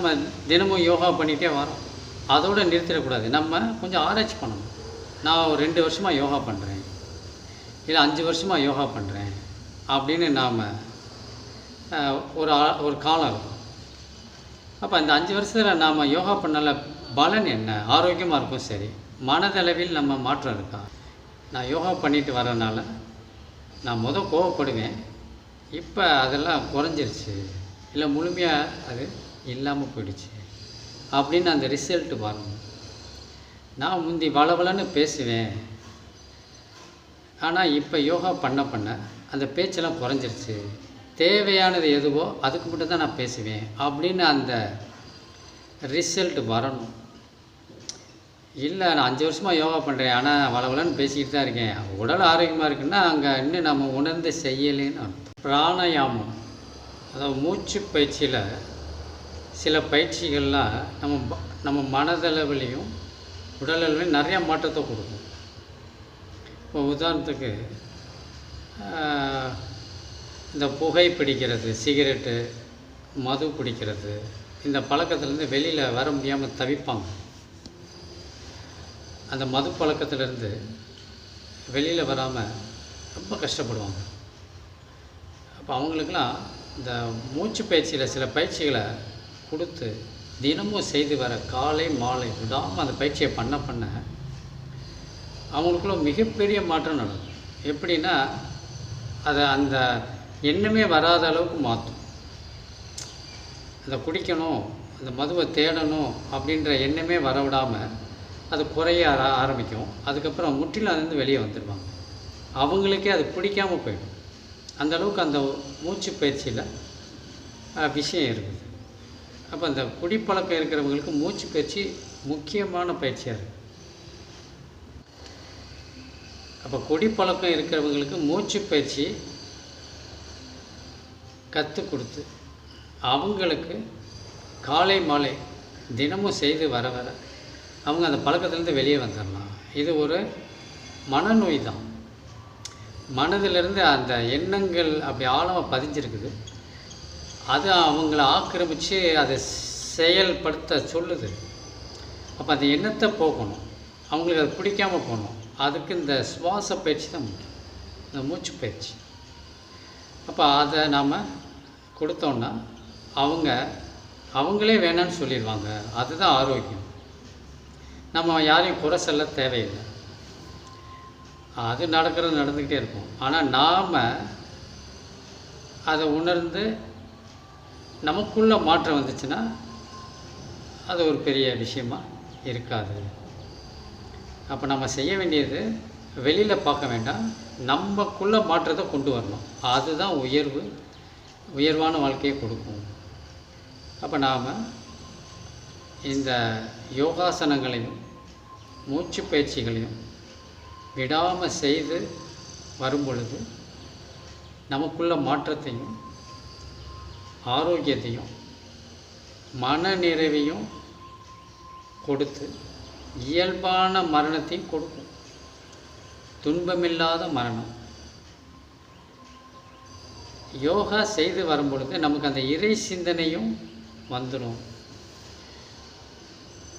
நம்ம தினமும் யோகா பண்ணிகிட்டே வரோம். அதோடு நிறுத்திடக்கூடாது. நம்ம கொஞ்சம் ஆராய்ச்சி பண்ணணும். நான் ஒரு 2 வருஷமாக யோகா பண்ணுறேன், இல்லை 5 வருஷமாக யோகா பண்ணுறேன் அப்படின்னு நாம் ஒரு காலம் இருக்கும். அப்போ அந்த 5 வருஷத்தில் நாம் யோகா பண்ணல பலன் என்ன? ஆரோக்கியமாக இருக்கும். சரி, மனதளவில் நம்ம மாற்றம் இருக்கா? நான் யோகா பண்ணிட்டு வரனால நான் கோவப்படுவேன், இப்போ அதெல்லாம் குறைஞ்சிருச்சு, இல்லை முழுமையாக அது இல்லாமல் போயிடுச்சு அப்படின்னு அந்த ரிசல்ட்டு வரணும். நான் முந்தி வளவலன்னு பேசுவேன், ஆனால் இப்போ யோகா பண்ண அந்த பேச்செல்லாம் குறைஞ்சிருச்சு, தேவையானது எதுவோ அதுக்கு மட்டும் தான் நான் பேசுவேன் அப்படின்னு அந்த ரிசல்ட்டு வரணும். இல்லை நான் 5 வருஷமாக யோகா பண்ணுறேன், ஆனால் வளவலன்னு பேசிக்கிட்டு தான் இருக்கேன், உடல் ஆரோக்கியமாக இருக்குன்னா அங்கே இன்னும் நம்ம உணர்ந்து செய்யலேன்னு அர்த்தம். பிராணாயாமம், அதாவது மூச்சு பயிற்சியில் சில பயிற்சிகள்லாம் நம்ம மனதளவிலையும் உடலளவிலையும் நிறையா மாற்றத்தை கொடுக்கும். இப்போ உதாரணத்துக்கு இந்த புகை பிடிக்கிறது, சிகரெட்டு, மது பிடிக்கிறது, இந்த பழக்கத்துலேருந்து வெளியில் வர முடியாமல் தவிப்பாங்க. அந்த மது பழக்கத்திலேருந்து வெளியில் வராமல் ரொம்ப கஷ்டப்படுவாங்க. அப்போ அவங்களுக்கெல்லாம் இந்த மூச்சு பயிற்சியில் சில பயிற்சிகளை கொடுத்து தினமும் செய்து வர காலை மாலை விடாமல் அந்த பயிற்சியை பண்ண அவங்களுக்குள்ள மிகப்பெரிய மாற்றம் நடக்கும். எப்படின்னா அதை அந்த எண்ணமே வராத அளவுக்கு மாற்றும். அதை குடிக்கணும், அந்த மதுவை தேடணும் அப்படின்ற எண்ணமே வரவிடாமல் அது குறைய ஆரம்பிக்கும். அதுக்கப்புறம் முற்றிலும் அதுலேருந்து வெளியே வந்துடுவாங்க. அவங்களுக்கே அது பிடிக்காமல் போயிடும். அந்த அளவுக்கு அந்த மூச்சு பயிற்சியில் விஷயம் இருக்குது. அப்போ அந்த குடிப்பழக்கம் இருக்கிறவங்களுக்கு மூச்சு பயிற்சி முக்கியமான பயிற்சியாக இருக்குது. அப்போ குடிப்பழக்கம் இருக்கிறவங்களுக்கு மூச்சு பயிற்சி கற்றுக் கொடுத்து அவங்களுக்கு காலை மாலை தினமும் செய்து வர அவங்க அந்த பழக்கத்துலேருந்து வெளியே வந்துடலாம். இது ஒரு மனநோய் தான். மனதிலிருந்து அந்த எண்ணங்கள் அப்படி ஆழமாக பதிஞ்சிருக்குது. அது அவங்கள ஆக்கிரமித்து அதை செயல்படுத்த சொல்லுது. அப்போ அந்த எண்ணத்தை போக்கணும், அவங்களுக்கு அது பிடிக்காமல் போகணும். அதுக்கு இந்த சுவாச பயிற்சி தான் முக்கியம், இந்த மூச்சு பயிற்சி. அப்போ அதை நாம் கொடுத்தோன்னா அவங்களே வேணான்னு சொல்லிடுவாங்க. அதுதான் ஆரோக்கியம். நம்ம யாரையும் குறை சொல்ல தேவையில்லை. அது நடந்துக்கிட்டே இருக்கும். ஆனால் நாம் அதை உணர்ந்து நமக்குள்ள மாற்றம் வந்துச்சுன்னா அது ஒரு பெரிய விஷயமாக இருக்காது. அப்போ நம்ம செய்ய வேண்டியது வெளியில் பார்க்க வேண்டாம், நமக்குள்ள மாற்றத்தை கொண்டு வரணும். அதுதான் உயர்வான வாழ்க்கையை கொடுக்கும். அப்போ நாம் இந்த யோகாசனங்களையும் மூச்சு பயிற்சிகளையும் விடாமல் செய்து வரும் பொழுது நமக்குள்ள மாற்றத்தையும் ஆரோக்கியத்தையும் மன நிறைவையும் கொடுத்து இயல்பான மரணத்தையும் கொடுக்கும். துன்பமில்லாத மரணம். யோகா செய்து வரும் பொழுது நமக்கு அந்த இறை சிந்தனையும் வந்துடும்.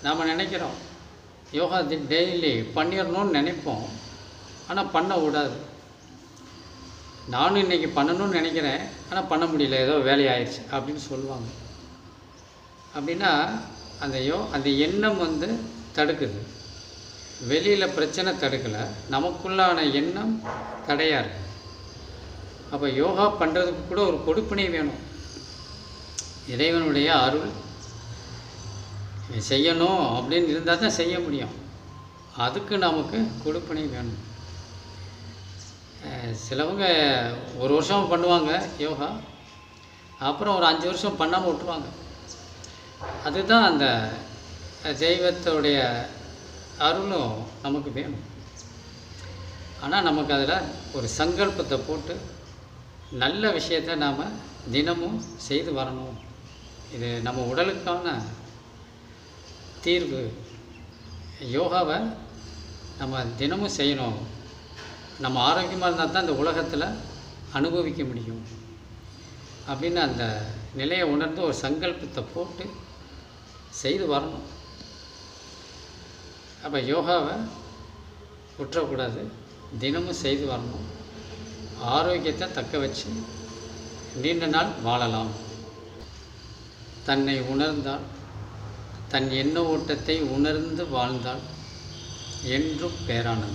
நாம் நினைக்கிறோம் யோகா டெய்லி பண்ணிடணும்னு நினைப்போம், ஆனால் பண்ண விடாது. நானும் இன்றைக்கி பண்ணணும்னு நினைக்கிறேன், ஆனால் பண்ண முடியல, ஏதோ வேலையாயிடுச்சு அப்படின்னு சொல்லுவாங்க. அப்படின்னா அந்த எண்ணம் தடுக்குது. வெளியில் பிரச்சனை தடுக்கலை, நமக்குள்ளான எண்ணம் தடையாக இருக்குது. அப்போ யோகா பண்ணுறதுக்கு கூட ஒரு கொடுப்பினை வேணும். இறைவனுடைய அருள் செய்யணும் அப்படின்னு இருந்தால் தான் செய்ய முடியும். அதுக்கு நமக்கு கொடுப்பினை வேணும். சிலவங்க 1 வருஷம் பண்ணுவாங்க யோகா, அப்புறம் ஒரு 5 வருஷம் பண்ணாமல் விட்டுருவாங்க. அதுதான் அந்த தெய்வத்துடைய அருளும் நமக்கு வேணும். ஆனால் நமக்கு அதில் ஒரு சங்கல்பத்தை போட்டு நல்ல விஷயத்தை நாம் தினமும் செய்து வரணும். இது நம்ம உடலுக்கான தீர்வு. யோகாவை நம்ம தினமும் செய்யணும். நம்ம ஆரோக்கியமாக இருந்தால் தான் இந்த உலகத்தில் அனுபவிக்க முடியும் அப்படின்னு அந்த நிலையை உணர்ந்து ஒரு சங்கல்பத்தை போட்டு செய்து வரணும். அப்போ யோகாவை விட்டுறக்கூடாது, தினமும் செய்து வரணும். ஆரோக்கியத்தை தக்க வச்சு நீண்ட நாள் வாழலாம். தன்னை உணர்ந்தால், தன் எண்ண ஓட்டத்தை உணர்ந்து வாழ்ந்தால் என்றும் பேரானந்தம்.